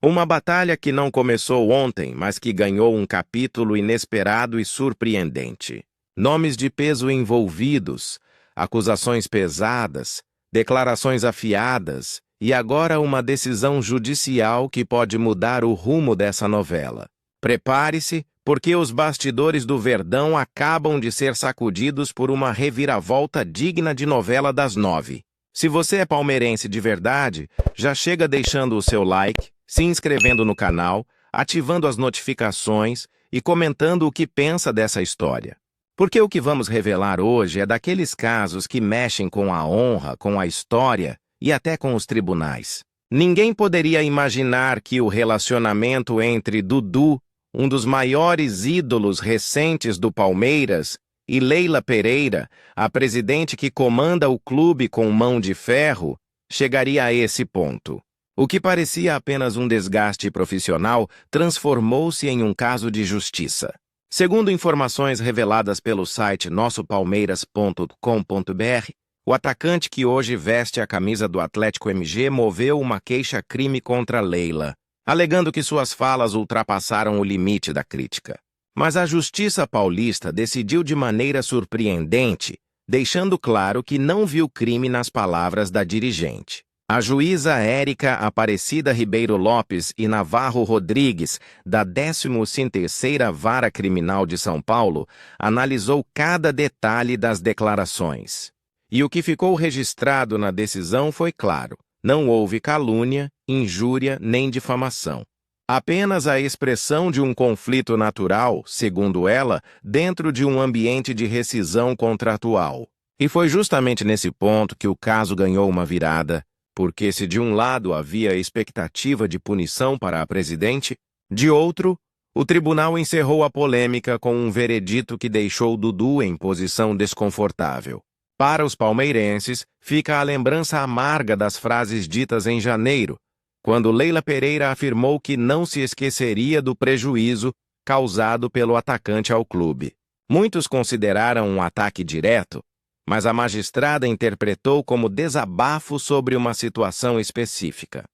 Uma batalha que não começou ontem, mas que ganhou um capítulo inesperado e surpreendente. Nomes de peso envolvidos, acusações pesadas, declarações afiadas e agora uma decisão judicial que pode mudar o rumo dessa novela. Prepare-se, porque os bastidores do Verdão acabam de ser sacudidos por uma reviravolta digna de novela das 9. Se você é palmeirense de verdade, já chega deixando o seu like, se inscrevendo no canal, ativando as notificações e comentando o que pensa dessa história. Porque o que vamos revelar hoje é daqueles casos que mexem com a honra, com a história e até com os tribunais. Ninguém poderia imaginar que o relacionamento entre Dudu, um dos maiores ídolos recentes do Palmeiras, e Leila Pereira, a presidente que comanda o clube com mão de ferro, chegaria a esse ponto. O que parecia apenas um desgaste profissional transformou-se em um caso de justiça. Segundo informações reveladas pelo site nossopalmeiras.com.br, o atacante que hoje veste a camisa do Atlético MG moveu uma queixa-crime contra Leila, alegando que suas falas ultrapassaram o limite da crítica. Mas a Justiça Paulista decidiu de maneira surpreendente, deixando claro que não viu crime nas palavras da dirigente. A juíza Érica Aparecida Ribeiro Lopes e Navarro Rodrigues, da 13ª Vara Criminal de São Paulo, analisou cada detalhe das declarações. E o que ficou registrado na decisão foi claro: não houve calúnia, injúria nem difamação. Apenas a expressão de um conflito natural, segundo ela, dentro de um ambiente de rescisão contratual. E foi justamente nesse ponto que o caso ganhou uma virada, porque se de um lado havia a expectativa de punição para a presidente, de outro, o tribunal encerrou a polêmica com um veredito que deixou Dudu em posição desconfortável. Para os palmeirenses, fica a lembrança amarga das frases ditas em janeiro, quando Leila Pereira afirmou que não se esqueceria do prejuízo causado pelo atacante ao clube. Muitos consideraram um ataque direto, mas a magistrada interpretou como desabafo sobre uma situação específica.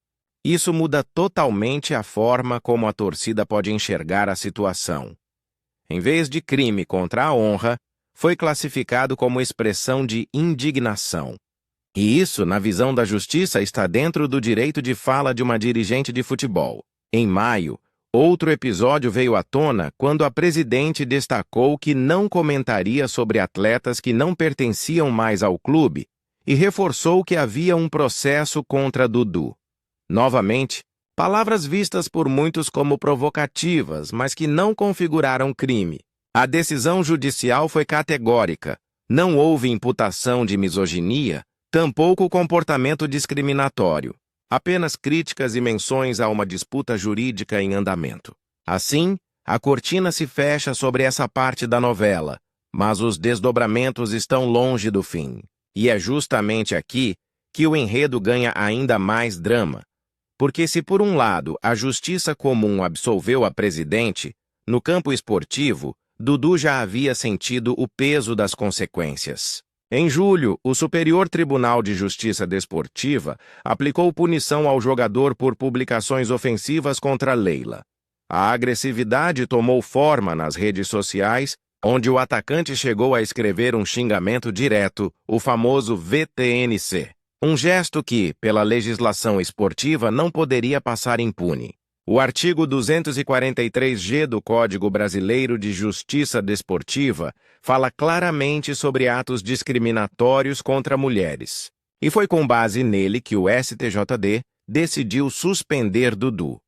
Isso muda totalmente a forma como a torcida pode enxergar a situação. Em vez de crime contra a honra, foi classificado como expressão de indignação. E isso, na visão da justiça, está dentro do direito de fala de uma dirigente de futebol. Em maio, outro episódio veio à tona quando a presidente destacou que não comentaria sobre atletas que não pertenciam mais ao clube e reforçou que havia um processo contra Dudu. Novamente, palavras vistas por muitos como provocativas, mas que não configuraram crime. A decisão judicial foi categórica. Não houve imputação de misoginia, tampouco comportamento discriminatório. Apenas críticas e menções a uma disputa jurídica em andamento. Assim, a cortina se fecha sobre essa parte da novela, mas os desdobramentos estão longe do fim. E é justamente aqui que o enredo ganha ainda mais drama. Porque se por um lado a justiça comum absolveu a presidente, no campo esportivo, Dudu já havia sentido o peso das consequências. Em julho, o Superior Tribunal de Justiça Desportiva aplicou punição ao jogador por publicações ofensivas contra Leila. A agressividade tomou forma nas redes sociais, onde o atacante chegou a escrever um xingamento direto, o famoso VTNC. Um gesto que, pela legislação esportiva, não poderia passar impune. O artigo 243-G do Código Brasileiro de Justiça Desportiva fala claramente sobre atos discriminatórios contra mulheres. E foi com base nele que o STJD decidiu suspender Dudu.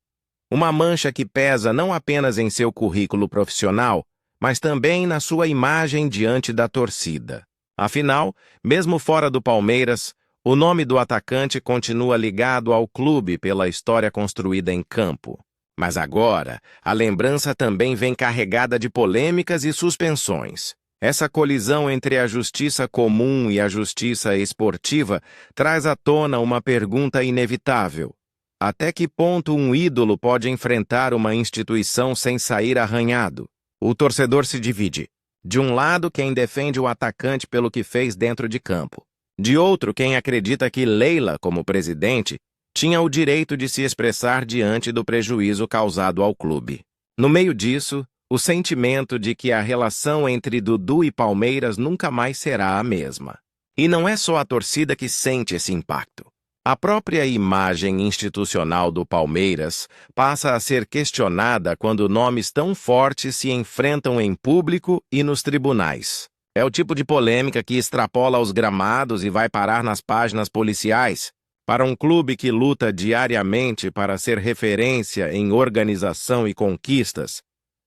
Uma mancha que pesa não apenas em seu currículo profissional, mas também na sua imagem diante da torcida. Afinal, mesmo fora do Palmeiras, o nome do atacante continua ligado ao clube pela história construída em campo. Mas agora, a lembrança também vem carregada de polêmicas e suspensões. Essa colisão entre a justiça comum e a justiça esportiva traz à tona uma pergunta inevitável. Até que ponto um ídolo pode enfrentar uma instituição sem sair arranhado? O torcedor se divide. De um lado, quem defende o atacante pelo que fez dentro de campo. De outro, quem acredita que Leila, como presidente, tinha o direito de se expressar diante do prejuízo causado ao clube. No meio disso, o sentimento de que a relação entre Dudu e Palmeiras nunca mais será a mesma. E não é só a torcida que sente esse impacto. A própria imagem institucional do Palmeiras passa a ser questionada quando nomes tão fortes se enfrentam em público e nos tribunais. É o tipo de polêmica que extrapola os gramados e vai parar nas páginas policiais. Para um clube que luta diariamente para ser referência em organização e conquistas,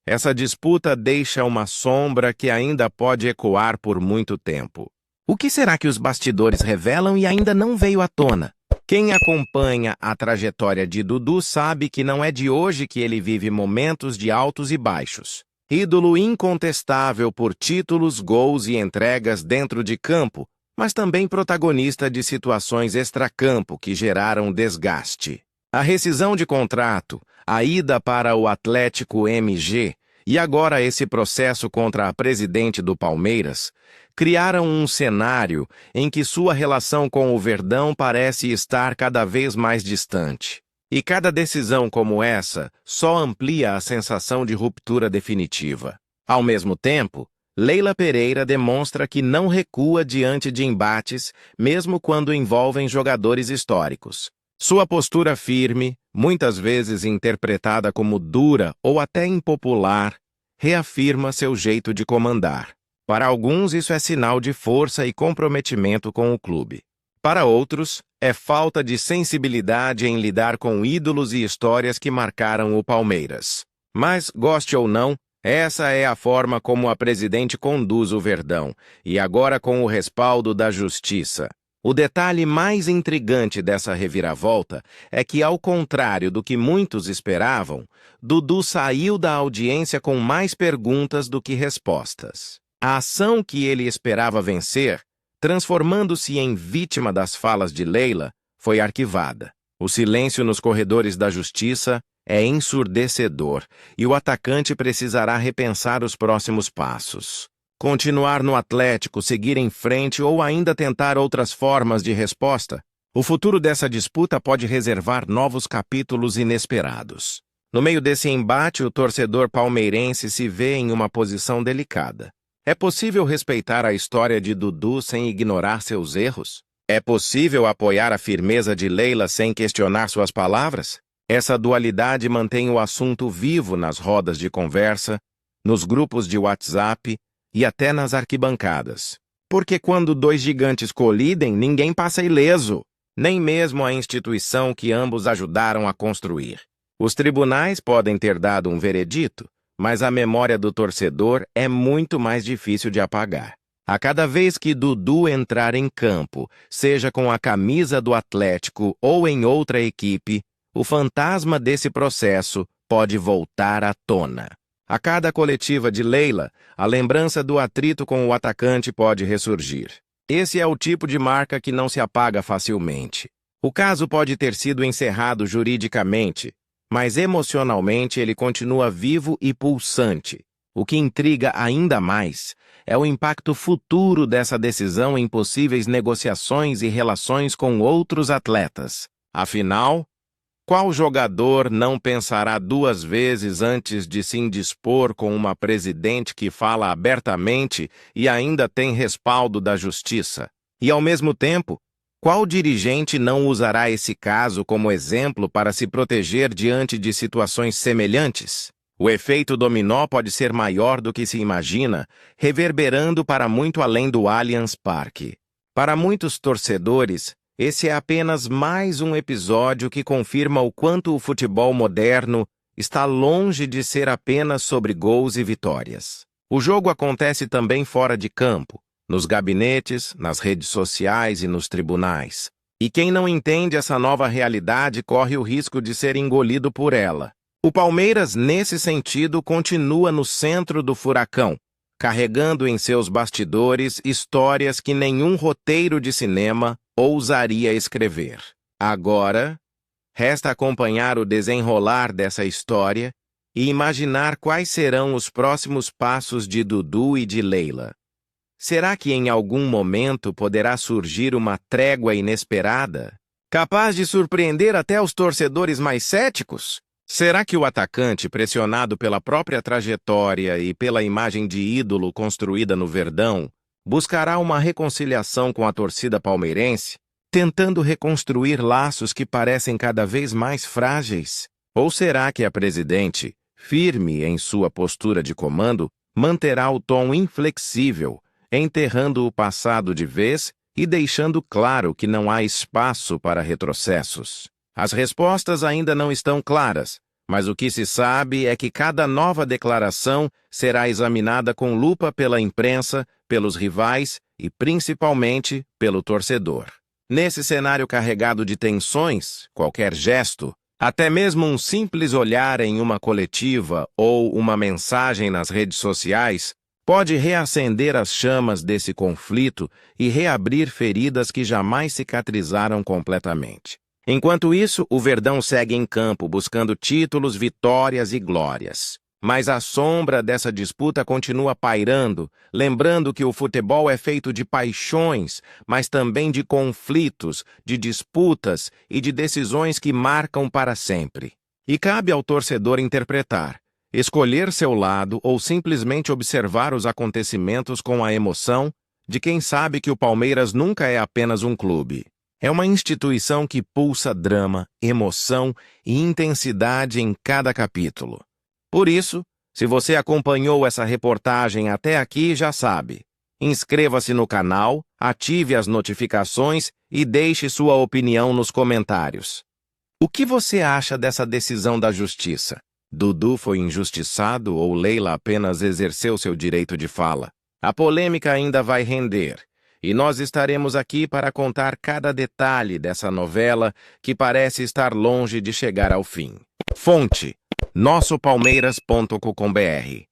essa disputa deixa uma sombra que ainda pode ecoar por muito tempo. O que será que os bastidores revelam e ainda não veio à tona? Quem acompanha a trajetória de Dudu sabe que não é de hoje que ele vive momentos de altos e baixos. Ídolo incontestável por títulos, gols e entregas dentro de campo, mas também protagonista de situações extracampo que geraram desgaste. A rescisão de contrato, a ida para o Atlético MG e agora esse processo contra a presidente do Palmeiras criaram um cenário em que sua relação com o Verdão parece estar cada vez mais distante. E cada decisão como essa só amplia a sensação de ruptura definitiva. Ao mesmo tempo, Leila Pereira demonstra que não recua diante de embates, mesmo quando envolvem jogadores históricos. Sua postura firme, muitas vezes interpretada como dura ou até impopular, reafirma seu jeito de comandar. Para alguns, isso é sinal de força e comprometimento com o clube. Para outros, é falta de sensibilidade em lidar com ídolos e histórias que marcaram o Palmeiras. Mas, goste ou não, essa é a forma como a presidente conduz o Verdão, e agora com o respaldo da Justiça. O detalhe mais intrigante dessa reviravolta é que, ao contrário do que muitos esperavam, Dudu saiu da audiência com mais perguntas do que respostas. A ação que ele esperava vencer, transformando-se em vítima das falas de Leila, foi arquivada. O silêncio nos corredores da Justiça é ensurdecedor e o atacante precisará repensar os próximos passos. Continuar no Atlético, seguir em frente ou ainda tentar outras formas de resposta? O futuro dessa disputa pode reservar novos capítulos inesperados. No meio desse embate, o torcedor palmeirense se vê em uma posição delicada. É possível respeitar a história de Dudu sem ignorar seus erros? É possível apoiar a firmeza de Leila sem questionar suas palavras? Essa dualidade mantém o assunto vivo nas rodas de conversa, nos grupos de WhatsApp e até nas arquibancadas. Porque quando dois gigantes colidem, ninguém passa ileso, nem mesmo a instituição que ambos ajudaram a construir. Os tribunais podem ter dado um veredito, mas a memória do torcedor é muito mais difícil de apagar. A cada vez que Dudu entrar em campo, seja com a camisa do Atlético ou em outra equipe, o fantasma desse processo pode voltar à tona. A cada coletiva de Leila, a lembrança do atrito com o atacante pode ressurgir. Esse é o tipo de marca que não se apaga facilmente. O caso pode ter sido encerrado juridicamente, mas emocionalmente ele continua vivo e pulsante. O que intriga ainda mais é o impacto futuro dessa decisão em possíveis negociações e relações com outros atletas. Afinal, qual jogador não pensará duas vezes antes de se indispor com uma presidente que fala abertamente e ainda tem respaldo da Justiça? E, ao mesmo tempo, qual dirigente não usará esse caso como exemplo para se proteger diante de situações semelhantes? O efeito dominó pode ser maior do que se imagina, reverberando para muito além do Allianz Parque. Para muitos torcedores, esse é apenas mais um episódio que confirma o quanto o futebol moderno está longe de ser apenas sobre gols e vitórias. O jogo acontece também fora de campo, nos gabinetes, nas redes sociais e nos tribunais. E quem não entende essa nova realidade corre o risco de ser engolido por ela. O Palmeiras, nesse sentido, continua no centro do furacão, carregando em seus bastidores histórias que nenhum roteiro de cinema ousaria escrever. Agora, resta acompanhar o desenrolar dessa história e imaginar quais serão os próximos passos de Dudu e de Leila. Será que em algum momento poderá surgir uma trégua inesperada? capaz de surpreender até os torcedores mais céticos? Será que o atacante, pressionado pela própria trajetória e pela imagem de ídolo construída no Verdão, buscará uma reconciliação com a torcida palmeirense, tentando reconstruir laços que parecem cada vez mais frágeis? Ou será que a presidente, firme em sua postura de comando, manterá o tom inflexível, enterrando o passado de vez e deixando claro que não há espaço para retrocessos? As respostas ainda não estão claras, mas o que se sabe é que cada nova declaração será examinada com lupa pela imprensa, pelos rivais e, principalmente, pelo torcedor. Nesse cenário carregado de tensões, qualquer gesto, até mesmo um simples olhar em uma coletiva ou uma mensagem nas redes sociais, pode reacender as chamas desse conflito e reabrir feridas que jamais cicatrizaram completamente. Enquanto isso, o Verdão segue em campo buscando títulos, vitórias e glórias. Mas a sombra dessa disputa continua pairando, lembrando que o futebol é feito de paixões, mas também de conflitos, de disputas e de decisões que marcam para sempre. E cabe ao torcedor interpretar, escolher seu lado ou simplesmente observar os acontecimentos com a emoção de quem sabe que o Palmeiras nunca é apenas um clube. É uma instituição que pulsa drama, emoção e intensidade em cada capítulo. Por isso, se você acompanhou essa reportagem até aqui, já sabe. Inscreva-se no canal, ative as notificações e deixe sua opinião nos comentários. O que você acha dessa decisão da justiça? Dudu foi injustiçado ou Leila apenas exerceu seu direito de fala? A polêmica ainda vai render. E nós estaremos aqui para contar cada detalhe dessa novela que parece estar longe de chegar ao fim. Fonte: nossopalmeiras.com.br